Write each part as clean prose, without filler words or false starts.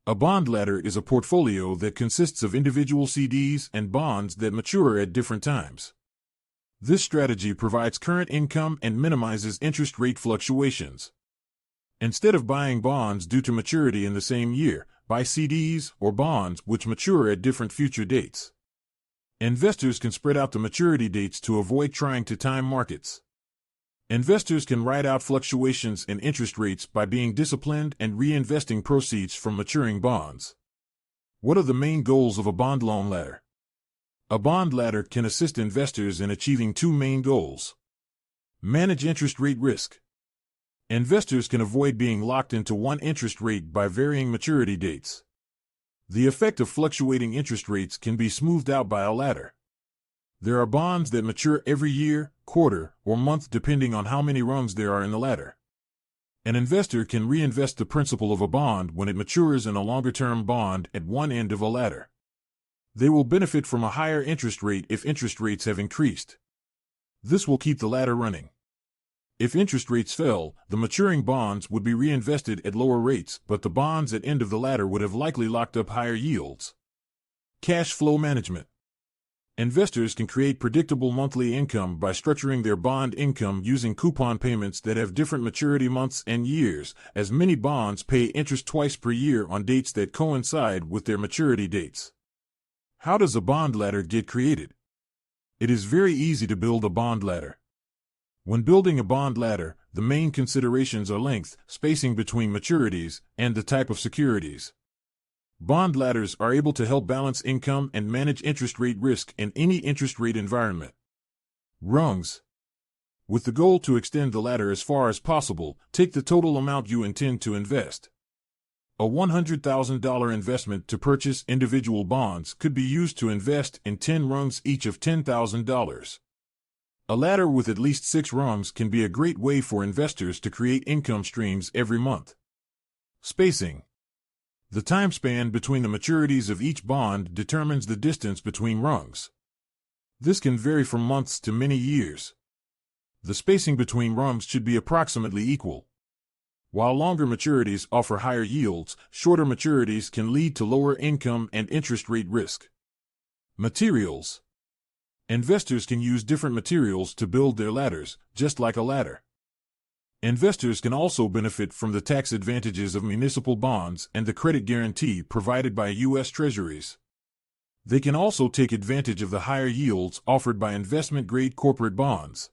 A bond ladder is a portfolio that consists of individual CDs and bonds that mature at different times. This strategy provides current income and minimizes interest rate fluctuations. Instead of buying bonds due to maturity in the same year, buy CDs or bonds which mature at different future dates. Investors can spread out the maturity dates to avoid trying to time markets. Investors can ride out fluctuations in interest rates by being disciplined and reinvesting proceeds from maturing bonds. What are the main goals of a bond loan ladder? A bond ladder can assist investors in achieving two main goals. Manage interest rate risk. Investors can avoid being locked into one interest rate by varying maturity dates. The effect of fluctuating interest rates can be smoothed out by a ladder. There are bonds that mature every year, quarter, or month depending on how many rungs there are in the ladder. An investor can reinvest the principal of a bond when it matures in a longer-term bond at one end of a ladder. They will benefit from a higher interest rate if interest rates have increased. This will keep the ladder running. If interest rates fell, the maturing bonds would be reinvested at lower rates, but the bonds at end of the ladder would have likely locked up higher yields. Cash flow management. Investors can create predictable monthly income by structuring their bond income using coupon payments that have different maturity months and years, as many bonds pay interest twice per year on dates that coincide with their maturity dates. How does a bond ladder get created? It is very easy to build a bond ladder. When building a bond ladder, the main considerations are length, spacing between maturities, and the type of securities. Bond ladders are able to help balance income and manage interest rate risk in any interest rate environment. Rungs. With the goal to extend the ladder as far as possible, take the total amount you intend to invest. A $100,000 investment to purchase individual bonds could be used to invest in 10 rungs each of $10,000. A ladder with at least 6 rungs can be a great way for investors to create income streams every month. Spacing. The time span between the maturities of each bond determines the distance between rungs. This can vary from months to many years. The spacing between rungs should be approximately equal. While longer maturities offer higher yields, shorter maturities can lead to lower income and interest rate risk. Materials. Investors can use different materials to build their ladders, just like a ladder. Investors can also benefit from the tax advantages of municipal bonds and the credit guarantee provided by U.S. Treasuries. They can also take advantage of the higher yields offered by investment-grade corporate bonds.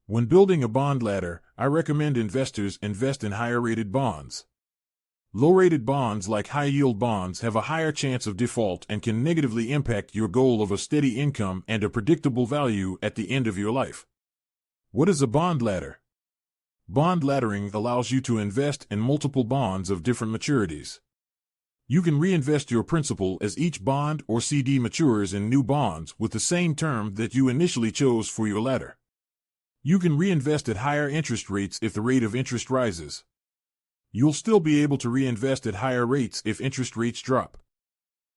When building a bond ladder, I recommend investors invest in higher-rated bonds. Low-rated bonds like high-yield bonds have a higher chance of default and can negatively impact your goal of a steady income and a predictable value at the end of your life. What is a bond ladder? Bond laddering allows you to invest in multiple bonds of different maturities. You can reinvest your principal as each bond or CD matures in new bonds with the same term that you initially chose for your ladder. You can reinvest at higher interest rates if the rate of interest rises. You'll still be able to reinvest at higher rates if interest rates drop.